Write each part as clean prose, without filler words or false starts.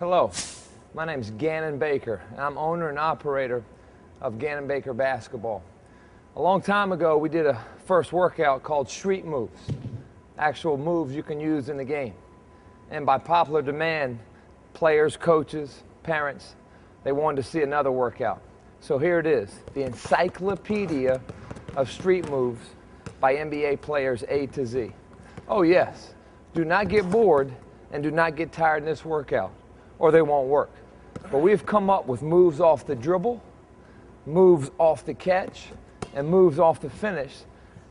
Hello, my name is Gannon Baker, and I'm owner and operator of Gannon Baker Basketball. A long time ago, we did a first workout called street moves, actual moves you can use in the game. And by popular demand, players, coaches, parents, they wanted to see another workout. So here it is, the encyclopedia of street moves by NBA players A to Z. Oh yes, do not get bored and do not get tired in this workout, or they won't work. But we've come up with moves off the dribble, moves off the catch, and moves off the finish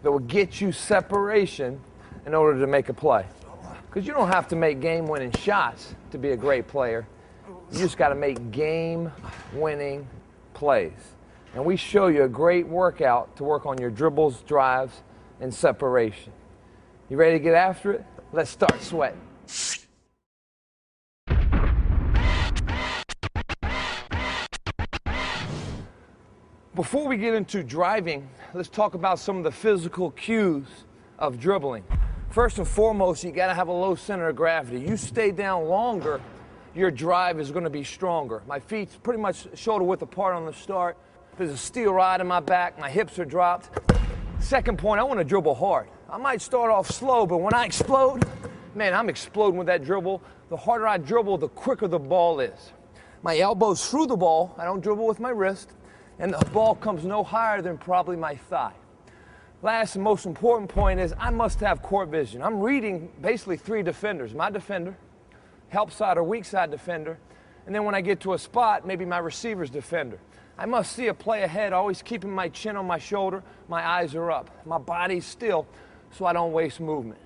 that will get you separation in order to make a play. Because you don't have to make game-winning shots to be a great player. You just got to make game-winning plays. And we show you a great workout to work on your dribbles, drives, and separation. You ready to get after it? Let's start sweating. Before we get into driving, let's talk about some of the physical cues of dribbling. First and foremost, you got to have a low center of gravity. You stay down longer, your drive is going to be stronger. My feet's pretty much shoulder width apart on the start. There's a steel rod in my back. My hips are dropped. Second point, I want to dribble hard. I might start off slow, but when I explode, man, I'm exploding with that dribble. The harder I dribble, the quicker the ball is. My elbow's through the ball. I don't dribble with my wrist. And the ball comes no higher than probably my thigh. Last and most important point is I must have court vision. I'm reading basically three defenders. My defender, help side or weak side defender, and then when I get to a spot, maybe my receiver's defender. I must see a play ahead, always keeping my chin on my shoulder, my eyes are up, my body's still, so I don't waste movement.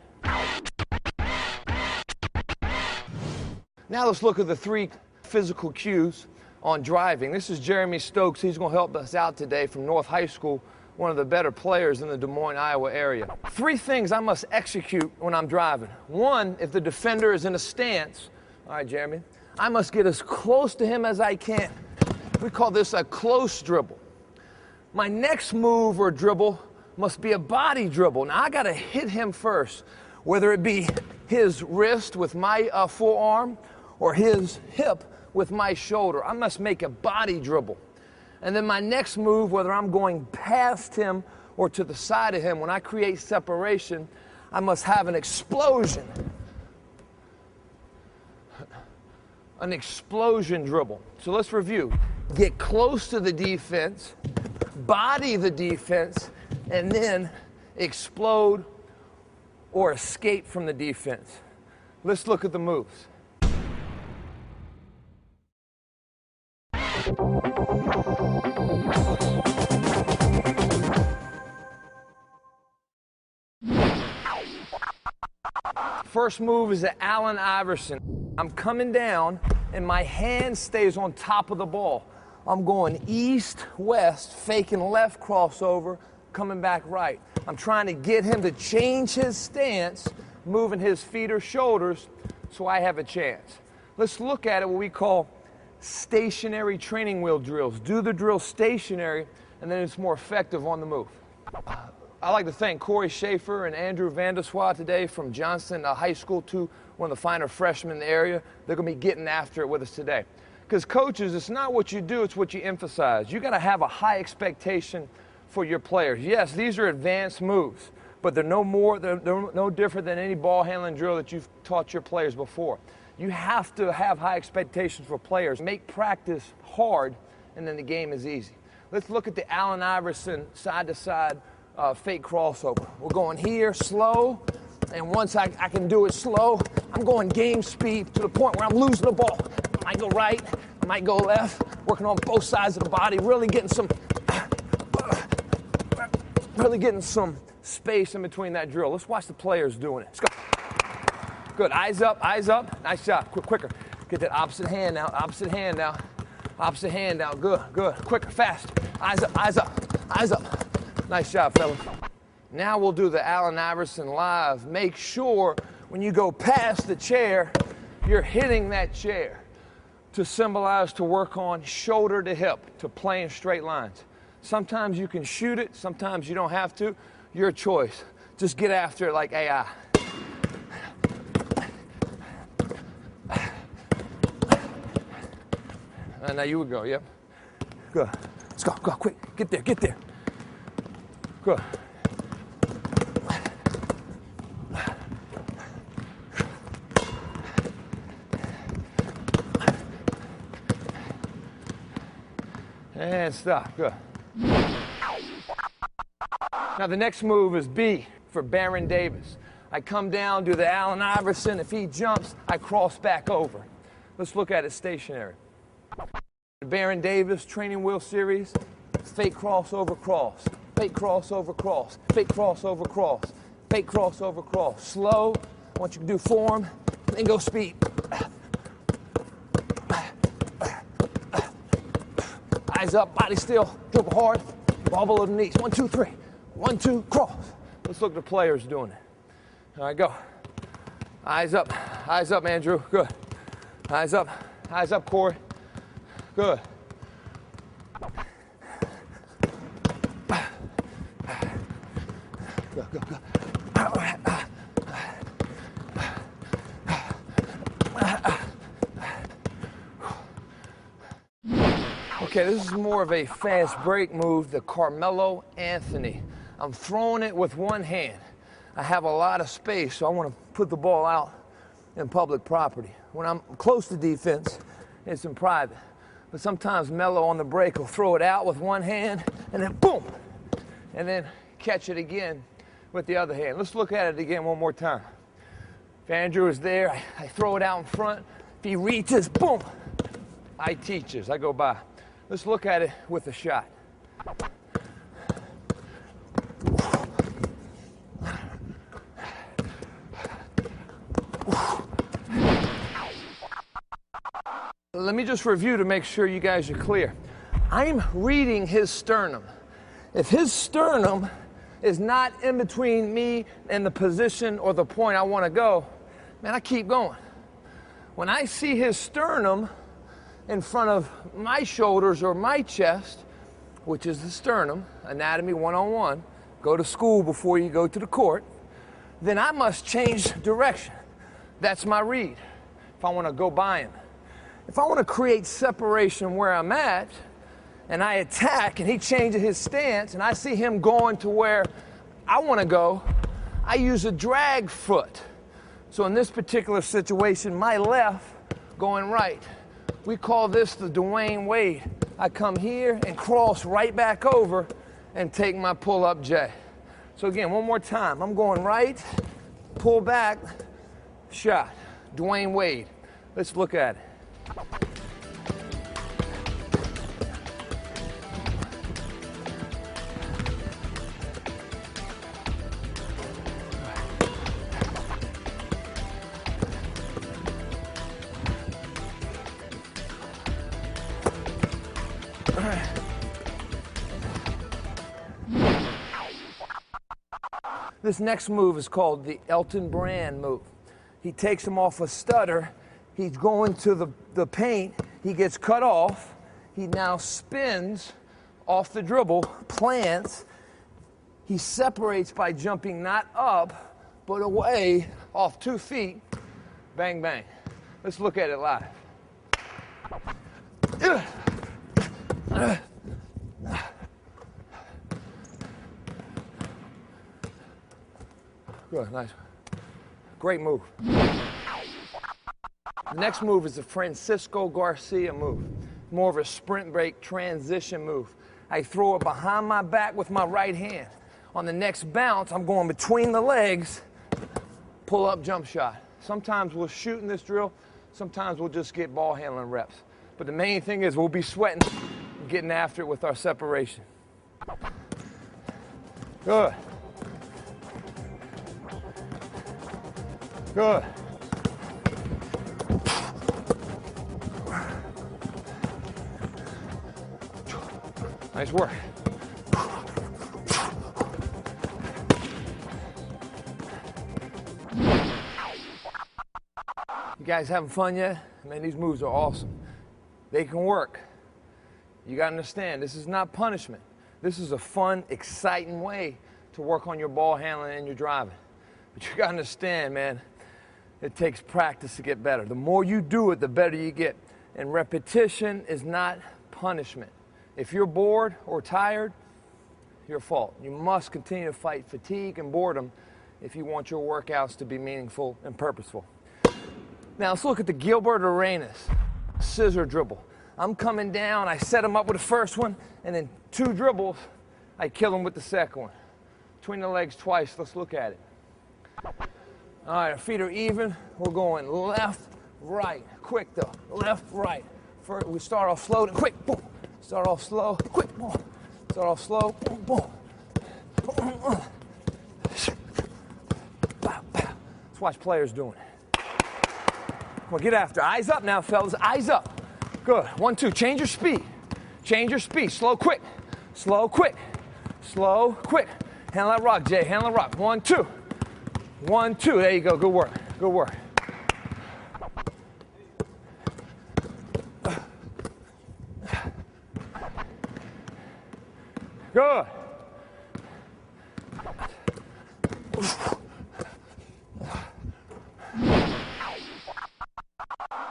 Now let's look at the three physical cues on driving. This is Jeremy Stokes. He's going to help us out today from North High School, one of the better players in the Des Moines, Iowa area. Three things I must execute when I'm driving. One, if the defender is in a stance, all right, Jeremy, I must get as close to him as I can. We call this a close dribble. My next move or dribble must be a body dribble. Now, I got to hit him first, whether it be his wrist with my forearm or his hip with my shoulder. I must make a body dribble. And then my next move, whether I'm going past him or to the side of him, when I create separation, I must have an explosion. An explosion dribble. So let's review. Get close to the defense, body the defense, and then explode or escape from the defense. Let's look at the moves. First move is the Allen Iverson. I'm coming down and my hand stays on top of the ball. I'm going east, west, faking left crossover, coming back right. I'm trying to get him to change his stance, moving his feet or shoulders so I have a chance. Let's look at it, what we call stationary training wheel drills. Do the drill stationary, and then it's more effective on the move. I'd like to thank Corey Schaefer and Andrew Vanderswa today from Johnston High School, one of the finer freshmen in the area. They're going to be getting after it with us today. Because coaches, it's not what you do, it's what you emphasize. You got to have a high expectation for your players. Yes, these are advanced moves, but they're no different than any ball handling drill that you've taught your players before. You have to have high expectations for players. Make practice hard, and then the game is easy. Let's look at the Allen Iverson side-to-side fake crossover. We're going here slow, and once I can do it slow, I'm going game speed to the point where I'm losing the ball. I might go right, I might go left, working on both sides of the body, really getting some space in between that drill. Let's watch the players doing it. Let's go. Good, eyes up, nice job, quicker. Get that opposite hand now, opposite hand now, good, quicker, fast, eyes up. Nice job, fellas. Now we'll do the Allen Iverson live. Make sure when you go past the chair, you're hitting that chair to symbolize to work on shoulder to hip, to play in straight lines. Sometimes you can shoot it, sometimes you don't have to. Your choice. Just get after it like AI. Now you would go, yep. Good. Let's go, go, quick. Get there, get there. Good. And stop, good. Now the next move is B for Baron Davis. I come down, do the Allen Iverson. If he jumps, I cross back over. Let's look at it stationary. The Baron Davis training wheel series, fake crossover cross, fake crossover cross, fake crossover cross, fake crossover cross. Slow, I want you to do form, then go speed. Eyes up, body still, dribble hard, ball below the knees. 1, 2, 3. 1, 2, cross. Let's look at the players doing it. All right, go. Eyes up, Andrew. Good. Eyes up, Corey. Good. Go, go, go. Okay, this is more of a fast break move, the Carmelo Anthony. I'm throwing it with one hand. I have a lot of space, so I want to put the ball out in public property. When I'm close to defense, it's in private. But sometimes Melo on the break will throw it out with one hand, and then boom, and then catch it again with the other hand. Let's look at it again one more time. If Andrew is there, I throw it out in front. If he reaches, boom, I teaches, I go by. Let's look at it with a shot. Let me just review to make sure you guys are clear. I'm reading his sternum. If his sternum is not in between me and the position or the point I want to go, man, I keep going. When I see his sternum in front of my shoulders or my chest, which is the sternum, anatomy 101, go to school before you go to the court, then I must change direction. That's my read if I want to go by him. If I want to create separation where I'm at, and I attack and he changes his stance and I see him going to where I want to go, I use a drag foot. So in this particular situation, my left going right. We call this the Dwayne Wade. I come here and cross right back over and take my pull-up J. So again, one more time. I'm going right, pull back, shot. Dwayne Wade. Let's look at it. This next move is called the Elton Brand move. He takes him off a stutter. He's going to the paint. He gets cut off. He now spins off the dribble, plants. He separates by jumping not up, but away off 2 feet. Bang, bang. Let's look at it live. Good, nice. Great move. The next move is the Francisco Garcia move. More of a sprint break transition move. I throw it behind my back with my right hand. On the next bounce, I'm going between the legs, pull up jump shot. Sometimes we'll shoot in this drill, sometimes we'll just get ball handling reps. But the main thing is we'll be sweating, getting after it with our separation. Good. Good. Nice work. You guys having fun yet? Man, these moves are awesome. They can work. You gotta understand, this is not punishment. This is a fun, exciting way to work on your ball handling and your driving. But you gotta understand, man, it takes practice to get better. The more you do it, the better you get. And repetition is not punishment. If you're bored or tired, your fault. You must continue to fight fatigue and boredom if you want your workouts to be meaningful and purposeful. Now let's look at the Gilbert Arenas scissor dribble. I'm coming down, I set him up with the first one, and then 2 dribbles, I kill him with the second one. Between the legs twice, let's look at it. All right, our feet are even. We're going left, right, quick though, left, right. First, we start off slow, then quick, boom. Start off slow, quick, boom. Start off slow, boom, boom. Let's watch players doing it. Come on, get after. Eyes up now, fellas, eyes up. Good, 1, 2, change your speed. Change your speed, slow, quick. Slow, quick. Slow, quick. Handle that rock, Jay, handle that rock. 1, 2. 1, 2, there you go, good work, good work. Good.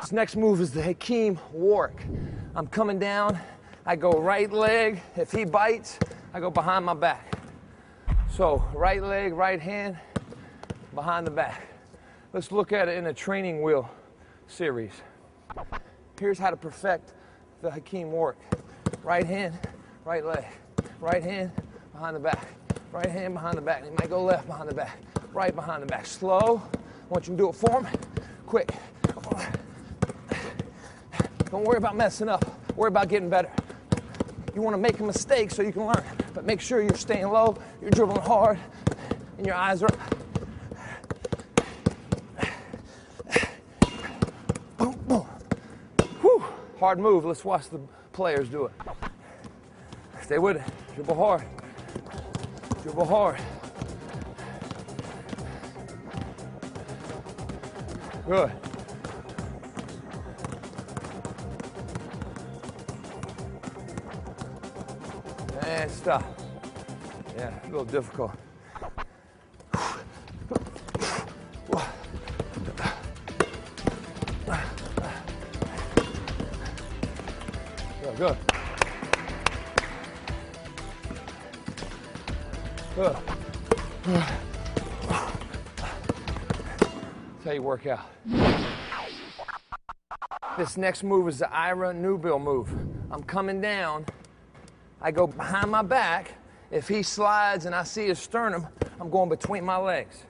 This next move is the Hakeem Warwick. I'm coming down, I go right leg. If he bites, I go behind my back. So right leg, right hand, behind the back. Let's look at it in a training wheel series. Here's how to perfect the Hakeem Warwick. Right hand, right leg. Right hand behind the back. Right hand behind the back. You might go left behind the back. Right behind the back. Slow. I want you to do it for me. Quick. Don't worry about messing up. Worry about getting better. You want to make a mistake so you can learn. But make sure you're staying low, you're dribbling hard, and your eyes are up. Boom, boom. Whew. Hard move. Let's watch the players do it. Stay with it. Dribble hard. Dribble hard. Good. And stop. Yeah, a little difficult. Good, good. Good. That's how you work out. This next move is the Ira Newbill move. I'm coming down. I go behind my back. If he slides and I see his sternum, I'm going between my legs.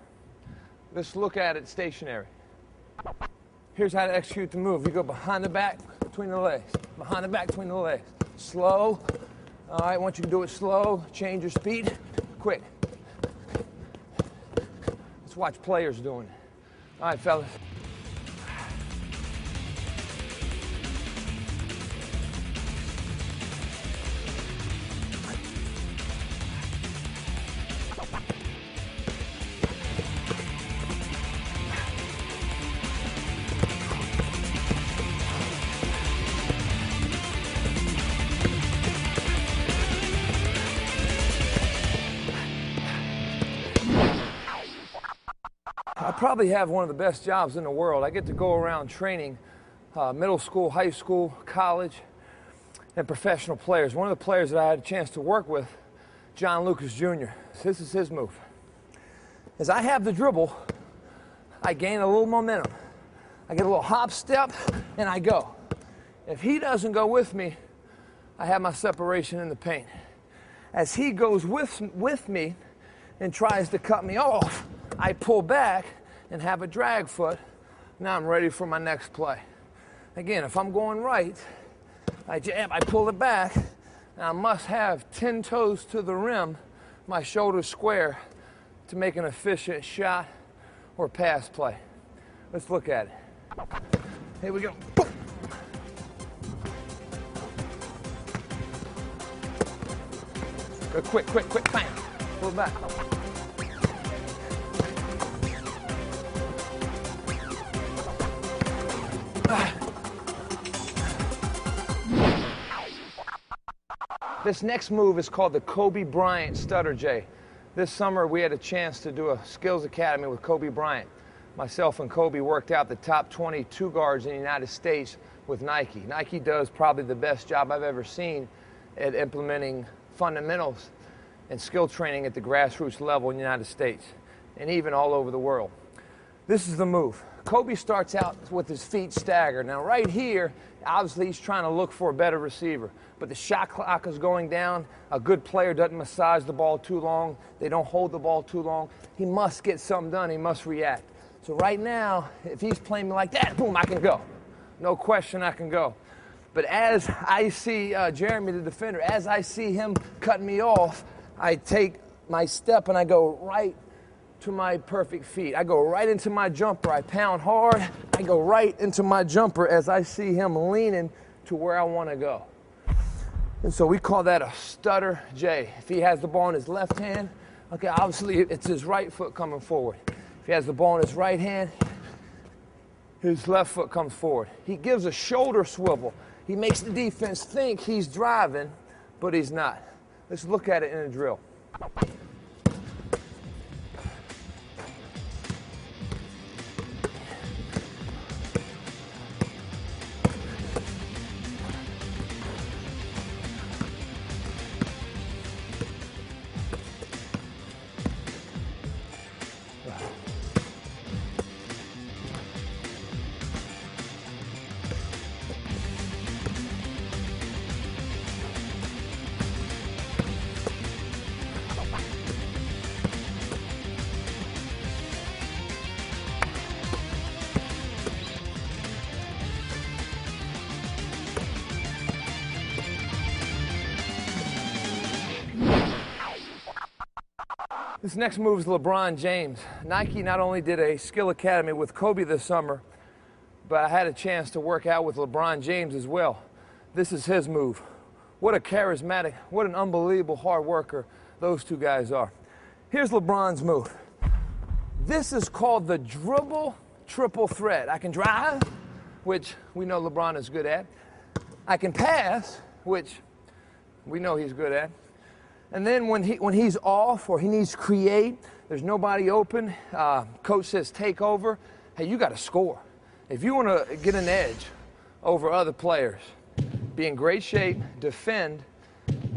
Let's look at it stationary. Here's how to execute the move. You go behind the back, between the legs. Behind the back, between the legs. Slow. All right, I want you to do it slow. Change your speed. Quick. Let's watch players doing it. All right, fellas. I probably have one of the best jobs in the world. I get to go around training middle school, high school, college, and professional players. One of the players that I had a chance to work with, John Lucas Jr. This is his move. As I have the dribble, I gain a little momentum. I get a little hop step, and I go. If he doesn't go with me, I have my separation in the paint. As he goes with me and tries to cut me off, I pull back and have a drag foot. Now I'm ready for my next play. Again, if I'm going right, I jab, I pull it back, and I must have 10 toes to the rim, my shoulders square, to make an efficient shot or pass play. Let's look at it. Here we go. Boom. Go quick, quick, quick, bang. Pull it back. This next move is called the Kobe Bryant Stutter J. This summer we had a chance to do a skills academy with Kobe Bryant. Myself and Kobe worked out the top 22 guards in the United States with Nike. Nike does probably the best job I've ever seen at implementing fundamentals and skill training at the grassroots level in the United States and even all over the world. This is the move. Kobe starts out with his feet staggered. Now right here, obviously he's trying to look for a better receiver, but the shot clock is going down. A good player doesn't massage the ball too long. They don't hold the ball too long. He must get something done. He must react. So right now, if he's playing me like that, boom, I can go. No question, I can go. But as I see Jeremy, the defender, as I see him cutting me off, I take my step and I go right to my perfect feet. I go right into my jumper. I pound hard. I go right into my jumper as I see him leaning to where I want to go. And so we call that a stutter J. If he has the ball in his left hand, okay, obviously it's his right foot coming forward. If he has the ball in his right hand, his left foot comes forward. He gives a shoulder swivel. He makes the defense think he's driving, but he's not. Let's look at it in a drill. This next move is LeBron James. Nike not only did a skill academy with Kobe this summer, but I had a chance to work out with LeBron James as well. This is his move. What a charismatic, what an unbelievable hard worker those two guys are. Here's LeBron's move. This is called the dribble triple threat. I can drive, which we know LeBron is good at. I can pass, which we know he's good at. And then when he's off or he needs to create, there's nobody open, coach says take over, hey, you got to score. If you want to get an edge over other players, be in great shape, defend,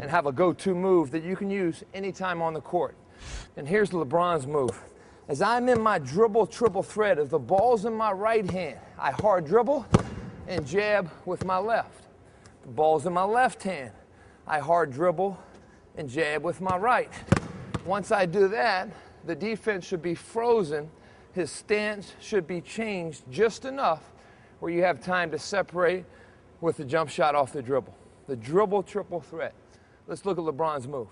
and have a go-to move that you can use anytime on the court. And here's LeBron's move. As I'm in my dribble triple threat, if the ball's in my right hand, I hard dribble and jab with my left. The ball's in my left hand, I hard dribble and jab with my right. Once I do that, the defense should be frozen. His stance should be changed just enough where you have time to separate with the jump shot off the dribble. The dribble triple threat. Let's look at LeBron's move.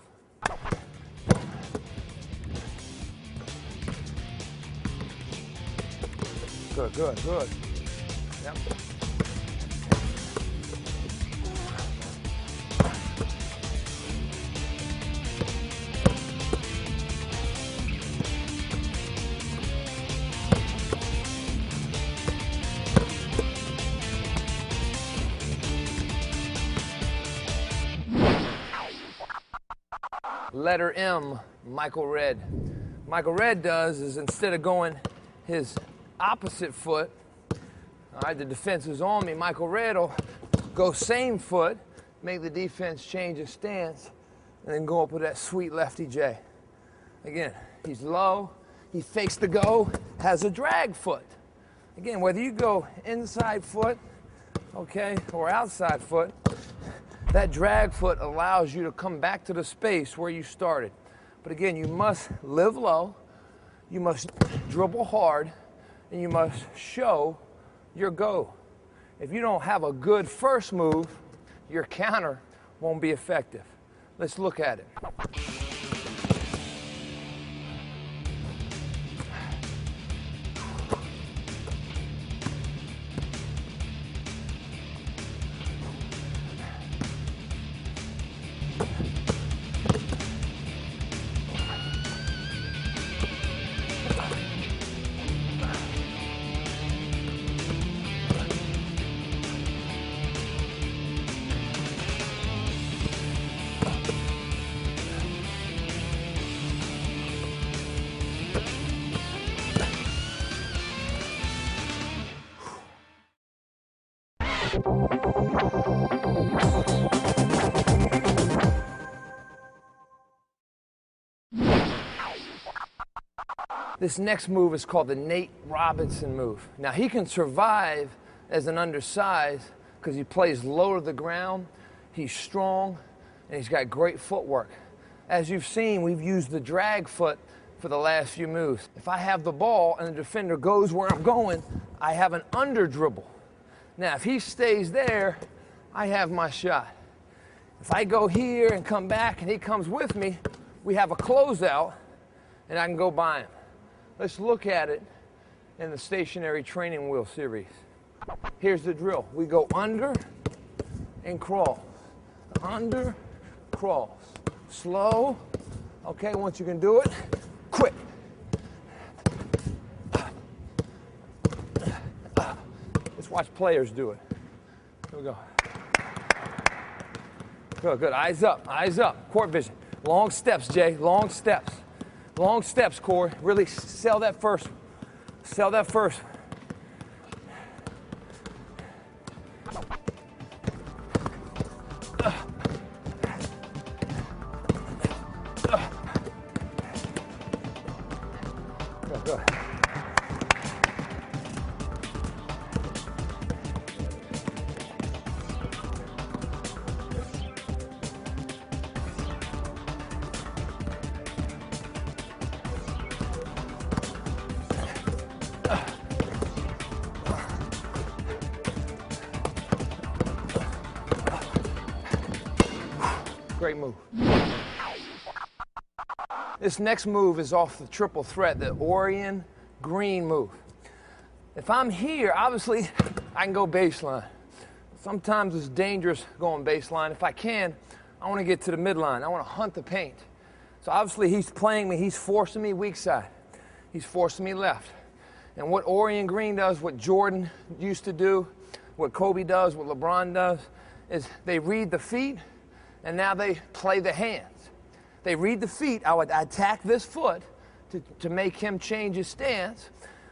Good, good, good. Yep. Letter M, Michael Redd. Michael Redd does is instead of going his opposite foot, all right, the defense is on me, Michael Redd will go same foot, make the defense change his stance, and then go up with that sweet lefty J. Again, he's low, he fakes the go, has a drag foot. Again, whether you go inside foot, okay, or outside foot, that drag foot allows you to come back to the space where you started. But again, you must live low, you must dribble hard, and you must show your go. If you don't have a good first move, your counter won't be effective. Let's look at it. This next move is called the Nate Robinson move. Now he can survive as an undersized because he plays low to the ground, he's strong, and he's got great footwork. As you've seen, we've used the drag foot for the last few moves. If I have the ball and the defender goes where I'm going, I have an under dribble. Now if he stays there, I have my shot. If I go here and come back and he comes with me, we have a closeout and I can go by him. Let's look at it in the stationary training wheel series. Here's the drill. We go under and cross. Under, cross. Slow. Okay, once you can do it, quick. Let's watch players do it. Here we go. Good, good. Eyes up, eyes up. Court vision. Long steps, Jay. Long steps. Long steps, Corey. Really sell that first. Sell that first. Good, good. Great move. This next move is off the triple threat, the Orion green move. If I'm here, obviously, I can go baseline. Sometimes it's dangerous going baseline. If I can, I want to get to the midline. I want to hunt the paint. So obviously he's playing me, he's forcing me weak side. He's forcing me left. And what Orion green does, what Jordan used to do, what Kobe does, what LeBron does, is they read the feet, and now they play the hands. They read the feet. I would attack this foot to make him change his stance,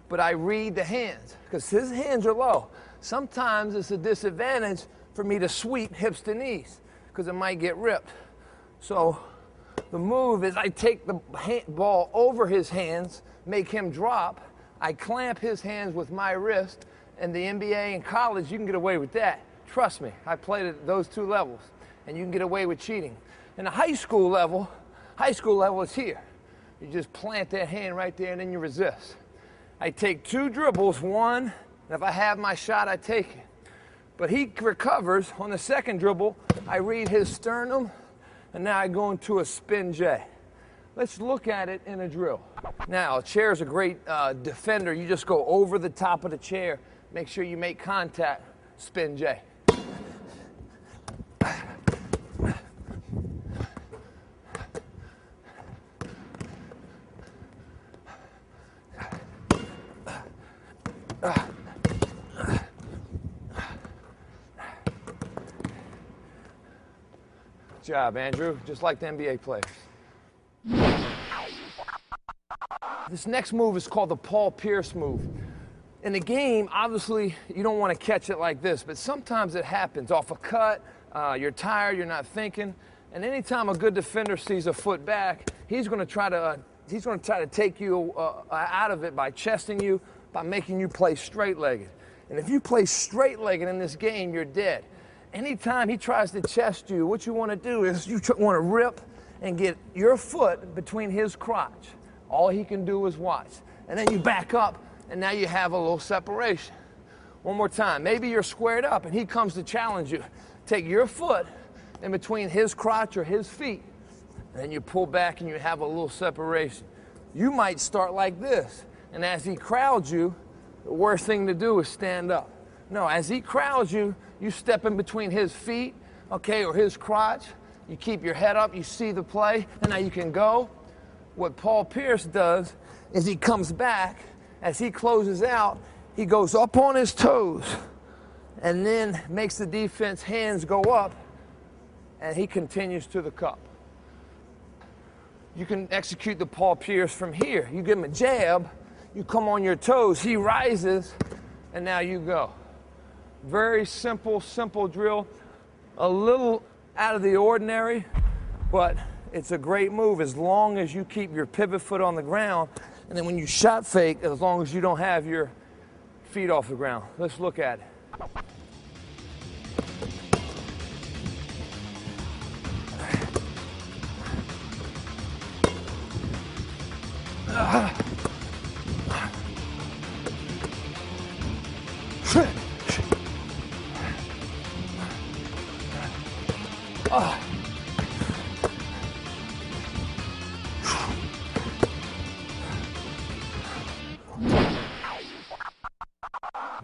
but I read the hands because his hands are low. Sometimes it's a disadvantage for me to sweep hips to knees because it might get ripped. So the move is I take the ball over his hands, make him drop. I clamp his hands with my wrist. In the NBA and college, you can get away with that. Trust me, I played at those two levels. And you can get away with cheating. In the high school level is here. You just plant that hand right there and then you resist. I take two dribbles, one, and if I have my shot, I take it. But he recovers on the second dribble. I read his sternum, and now I go into a spin J. Let's look at it in a drill. Now, a chair is a great defender. You just go over the top of the chair. Make sure you make contact, spin J. Good job, Andrew, just like the NBA players. This next move is called the Paul Pierce move. In the game, obviously, you don't want to catch it like this, but sometimes it happens. Off a cut, you're tired, you're not thinking, and anytime a good defender sees a foot back, he's going to try to take you out of it by chesting you, by making you play straight-legged. And if you play straight-legged in this game, you're dead. Anytime he tries to chest you, what you want to do is you want to rip and get your foot between his crotch. All he can do is watch. And then you back up, and now you have a little separation. One more time. Maybe you're squared up, and he comes to challenge you. Take your foot in between his crotch or his feet, and then you pull back, and you have a little separation. You might start like this, and as he crowds you, the worst thing to do is stand up. No, as he crowds you, you step in between his feet, okay, or his crotch. You keep your head up, you see the play, and now you can go. What Paul Pierce does is he comes back. As he closes out, he goes up on his toes and then makes the defense hands go up, and he continues to the cup. You can execute the Paul Pierce from here. You give him a jab, you come on your toes, he rises, and now you go. Very simple, simple drill. A little out of the ordinary, but it's a great move as long as you keep your pivot foot on the ground. And then when you shot fake, as long as you don't have your feet off the ground. Let's look at it.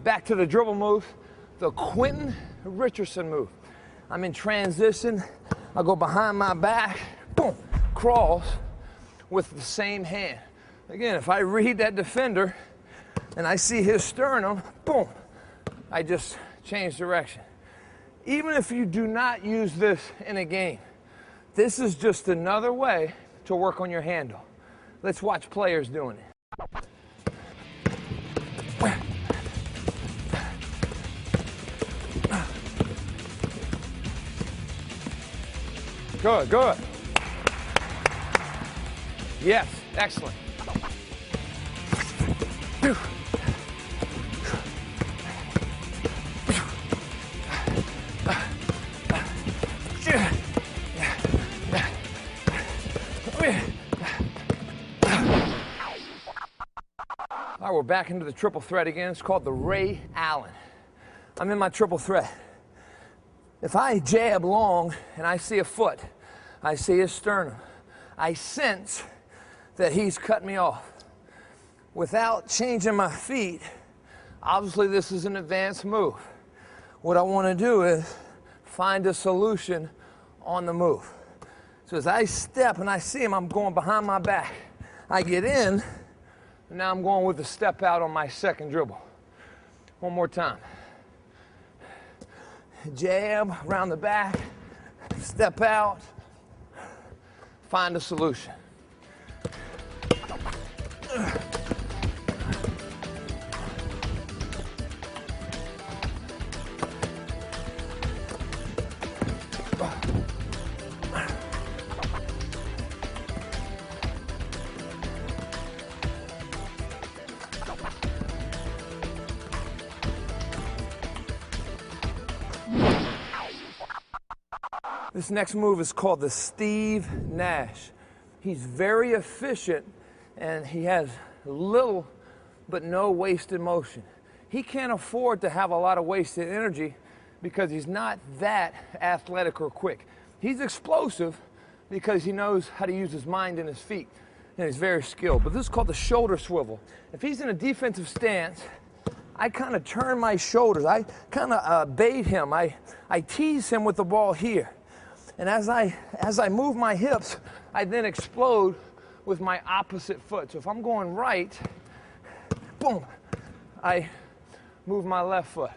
Back to the dribble move, the Quentin Richardson move. I'm in transition. I go behind my back, boom, cross with the same hand. Again, if I read that defender and I see his sternum, boom, I just change direction. Even if you do not use this in a game, this is just another way to work on your handle. Let's watch players doing it. Good, good. Yes, excellent. All right, we're back into the triple threat again. It's called the Ray Allen. I'm in my triple threat. If I jab long and I see a foot, I see his sternum, I sense that he's cut me off. Without changing my feet, obviously this is an advanced move. What I want to do is find a solution on the move. So as I step and I see him, I'm going behind my back. I get in, and now I'm going with the step out on my second dribble. One more time. Jab around the back, step out, find a solution. This next move is called the Steve Nash. He's very efficient and he has little but no wasted motion. He can't afford to have a lot of wasted energy because he's not that athletic or quick. He's explosive because he knows how to use his mind and his feet, and he's very skilled. But this is called the shoulder swivel. If he's in a defensive stance, I kind of turn my shoulders. I kind of bait him. I tease him with the ball here. And as I move my hips, I then explode with my opposite foot. So if I'm going right, boom, I move my left foot.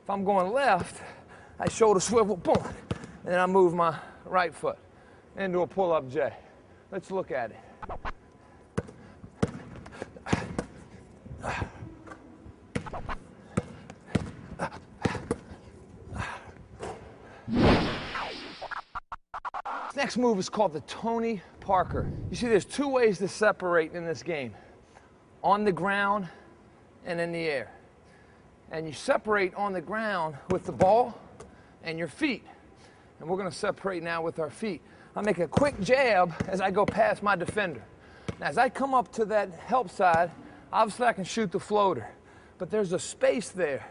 If I'm going left, I shoulder swivel, boom, and then I move my right foot into a pull-up J. Let's look at it. Next move is called the Tony Parker. You see, there's two ways to separate in this game: on the ground and in the air. And you separate on the ground with the ball and your feet. And we're going to separate now with our feet. I make a quick jab as I go past my defender. Now, as I come up to that help side, obviously I can shoot the floater, but there's a space there.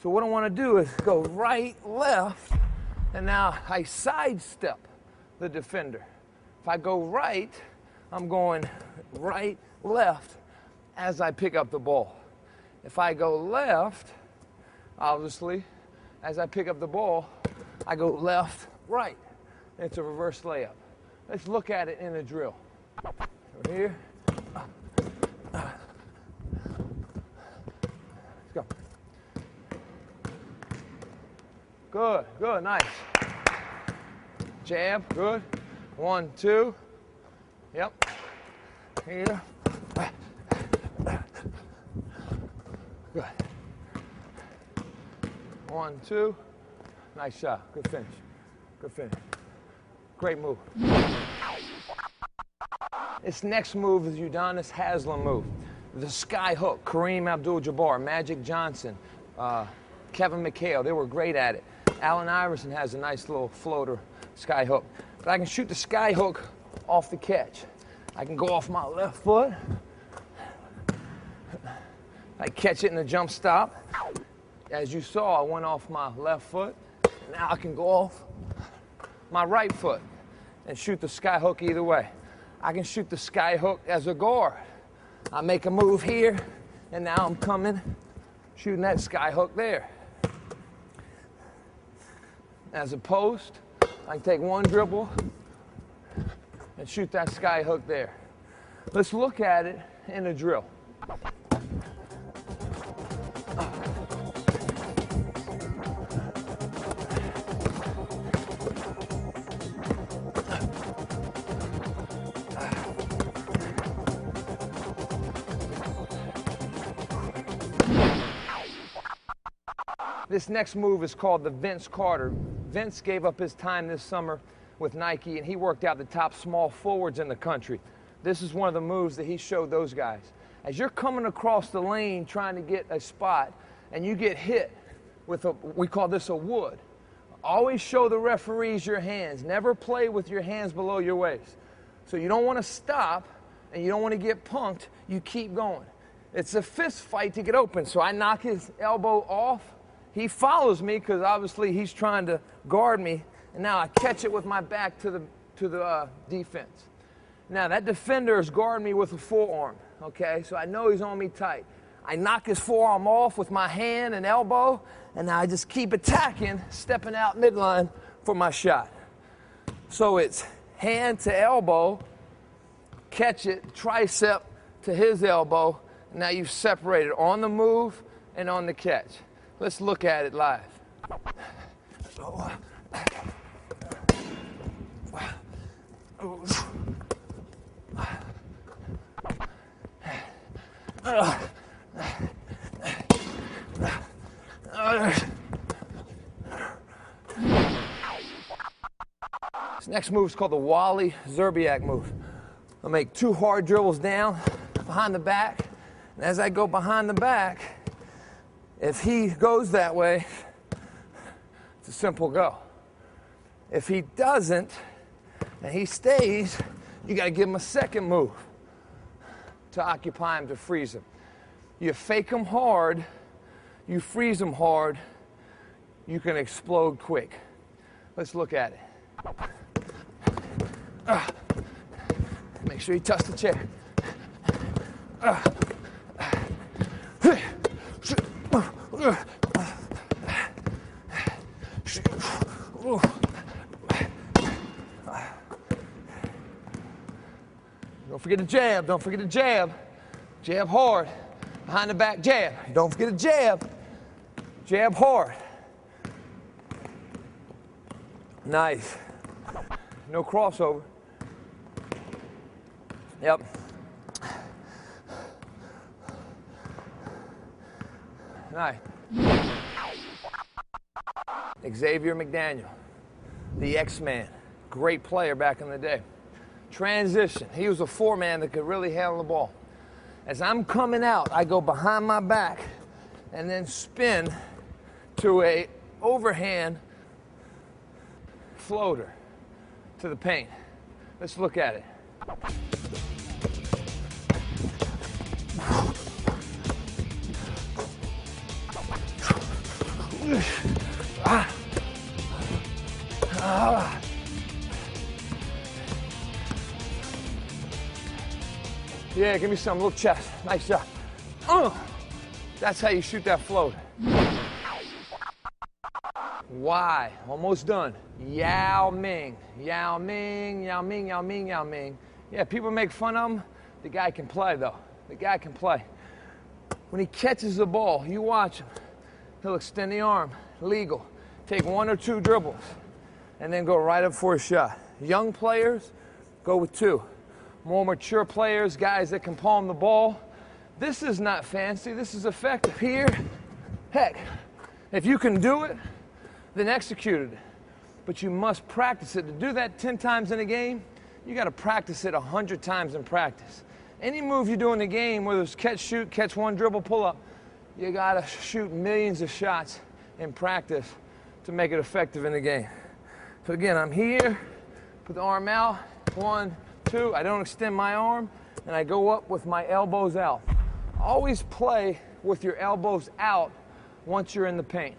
So what I want to do is go right, left, and now I sidestep the defender. If I go right, I'm going right, left as I pick up the ball. If I go left, obviously, as I pick up the ball, I go left, right. It's a reverse layup. Let's look at it in a drill. Over here. Let's go. Good, good, nice. Jab, good. 1, 2. Yep. Here. Good. 1, 2. Nice shot. Good finish. Good finish. Great move. This next move is Udonis Haslem move. The sky hook. Kareem Abdul-Jabbar, Magic Johnson, Kevin McHale, they were great at it. Allen Iverson has a nice little floater sky hook. But I can shoot the sky hook off the catch. I can go off my left foot. I catch it in the jump stop. As you saw, I went off my left foot. Now I can go off my right foot and shoot the sky hook either way. I can shoot the sky hook as a guard. I make a move here, and now I'm coming, shooting that sky hook there. As a post, I can take one dribble and shoot that sky hook there. Let's look at it in a drill. This next move is called the Vince Carter. Vince gave up his time this summer with Nike, and he worked out the top small forwards in the country. This is one of the moves that he showed those guys. As you're coming across the lane trying to get a spot, and you get hit with we call this a wood, always show the referees your hands. Never play with your hands below your waist. So you don't want to stop, and you don't want to get punked. You keep going. It's a fist fight to get open. So I knock his elbow off. He follows me because obviously he's trying to guard me, and now I catch it with my back to the defense. Now that defender is guarding me with a forearm, okay? So I know he's on me tight. I knock his forearm off with my hand and elbow, and now I just keep attacking, stepping out midline for my shot. So it's hand to elbow, catch it, tricep to his elbow, and now you've separated on the move and on the catch. Let's look at it live. This next move is called the Wally Zerbiak move. I'll make 2 hard dribbles down behind the back, and as I go behind the back, if he goes that way, it's a simple go. If he doesn't, and he stays, you got to give him a second move to occupy him, to freeze him. You fake him hard, you freeze him hard, you can explode quick. Let's look at it. Make sure you touch the chair. Don't forget to jab. Don't forget to jab. Jab hard. Behind the back jab. Don't forget to jab. Jab hard. Nice. No crossover. Yep. Nice. Xavier McDaniel, the X-Man, great player back in the day. Transition. He was a 4-man that could really handle the ball. As I'm coming out, I go behind my back and then spin to a overhand floater to the paint. Let's look at it. Yeah, give me some little chest. Nice job. That's how you shoot that float. Why? Almost done. Yao Ming. Yao Ming, Yao Ming, Yao Ming, Yao Ming. Yeah, people make fun of him. The guy can play, though. The guy can play. When he catches the ball, you watch him. He'll extend the arm. Legal. Take 1 or 2 dribbles and then go right up for a shot. Young players, go with 2. More mature players, guys that can palm the ball. This is not fancy. This is effective. Here, heck, If you can do it, then execute it. But you must practice it. To do that 10 times in a game, you got to practice it 100 times in practice. Any move you do in the game, whether it's catch, shoot, catch one, dribble, pull up, you got to shoot millions of shots in practice to make it effective in the game. So again, I'm here, put the arm out, 1, 2, I don't extend my arm, and I go up with my elbows out. Always play with your elbows out once you're in the paint.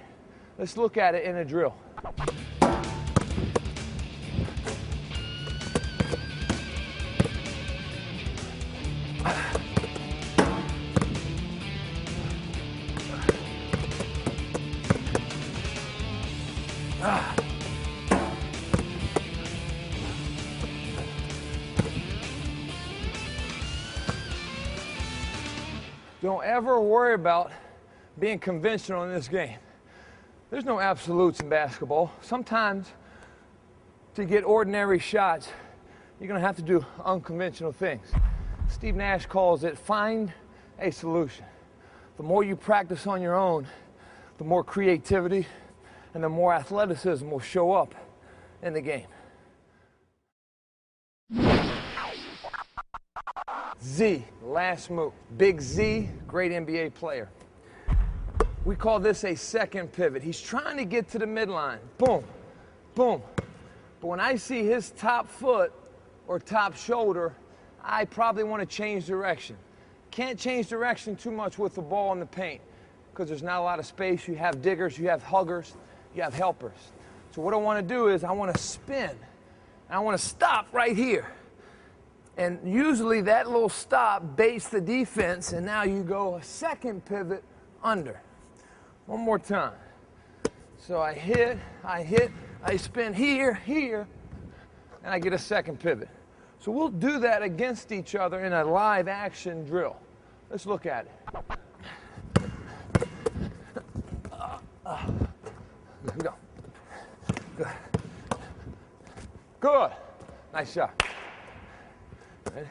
Let's look at it in a drill. Don't ever worry about being conventional in this game. There's no absolutes in basketball. Sometimes to get ordinary shots, you're going to have to do unconventional things. Steve Nash calls it find a solution. The more you practice on your own, the more creativity and the more athleticism will show up in the game. Z, last move. Big Z, great NBA player. We call this a second pivot. He's trying to get to the midline. Boom, boom. But when I see his top foot or top shoulder, I probably want to change direction. Can't change direction too much with the ball in the paint because there's not a lot of space. You have diggers, you have huggers, you have helpers. So what I want to do is I want to spin. And I want to stop right here. And usually that little stop baits the defense, and now you go a second pivot under. One more time. So I hit, I spin here, and I get a second pivot. So we'll do that against each other in a live action drill. Let's look at it. Here we go. Good. Good. Nice shot. Good.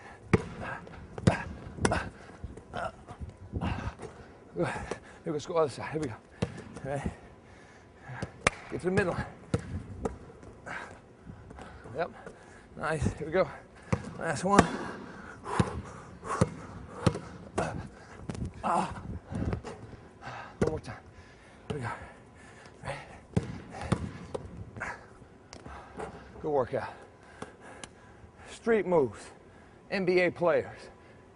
Here we go, other side. Here we go. All right. Get to the middle. Yep. Nice. Here we go. Last one. One more time. Here we go. Right. Good workout. Street moves. NBA players.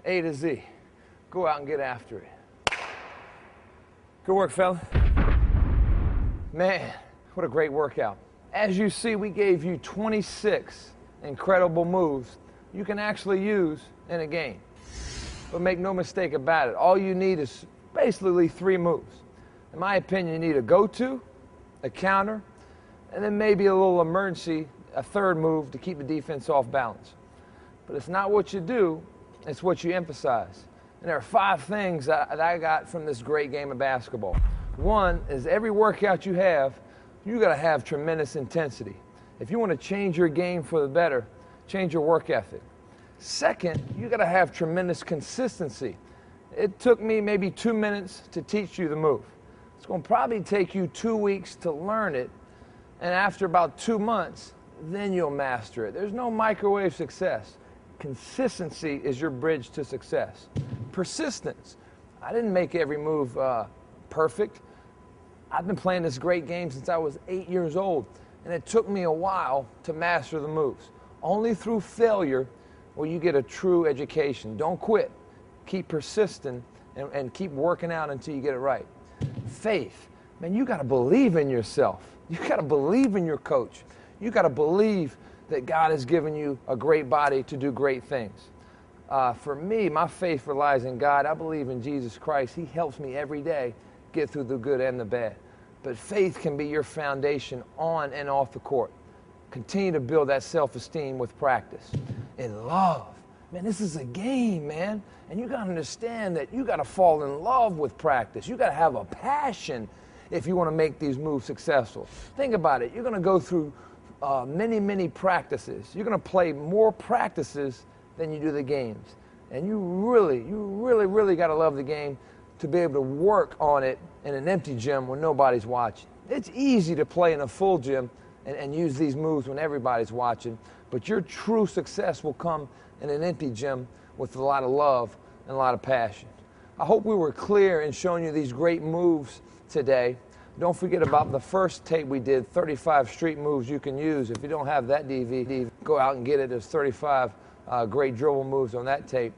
A to Z. Go out and get after it. Good work, fella. Man, what a great workout. As you see, we gave you 26 incredible moves you can actually use in a game. But make no mistake about it, all you need is basically 3 moves. In my opinion, you need a go-to, a counter, and then maybe a little emergency, a third move to keep the defense off balance. But it's not what you do, it's what you emphasize. And there are 5 things that I got from this great game of basketball. One is every workout you got to have tremendous intensity. If you want to change your game for the better, change your work ethic. Second, you got to have tremendous consistency. It took me maybe 2 minutes to teach you the move. It's going to probably take you 2 weeks to learn it, and after about 2 months, then you'll master it. There's no microwave success. Consistency is your bridge to success. Persistence. I didn't make every move perfect. I've been playing this great game since I was 8 years old, and it took me a while to master the moves. Only through failure will you get a true education. Don't quit. Keep persistent and keep working out until you get it right. Faith. Man, you got to believe in yourself. You got to believe in your coach. You got to believe that God has given you a great body to do great things. For me, my faith relies in God. I believe in Jesus Christ. He helps me every day get through the good and the bad. But faith can be your foundation on and off the court. Continue to build that self-esteem with practice. And love. Man, this is a game, man. And you got to understand that you got to fall in love with practice. You got to have a passion if you want to make these moves successful. Think about it. You're going to go through many practices. You're going to play more practices than you do the games. And you really got to love the game to be able to work on it in an empty gym when nobody's watching. It's easy to play in a full gym and use these moves when everybody's watching, but your true success will come in an empty gym with a lot of love and a lot of passion. I hope we were clear in showing you these great moves today. Don't forget about the first tape we did, 35 street moves you can use. If you don't have that DVD, go out and get it. There's 35 great dribble moves on that tape.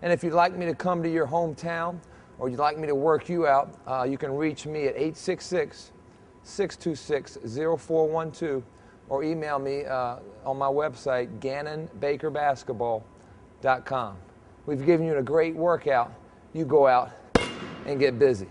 And if you'd like me to come to your hometown or you'd like me to work you out, you can reach me at 866-626-0412 or email me on my website, ganonbakerbasketball.com. We've given you a great workout. You go out and get busy.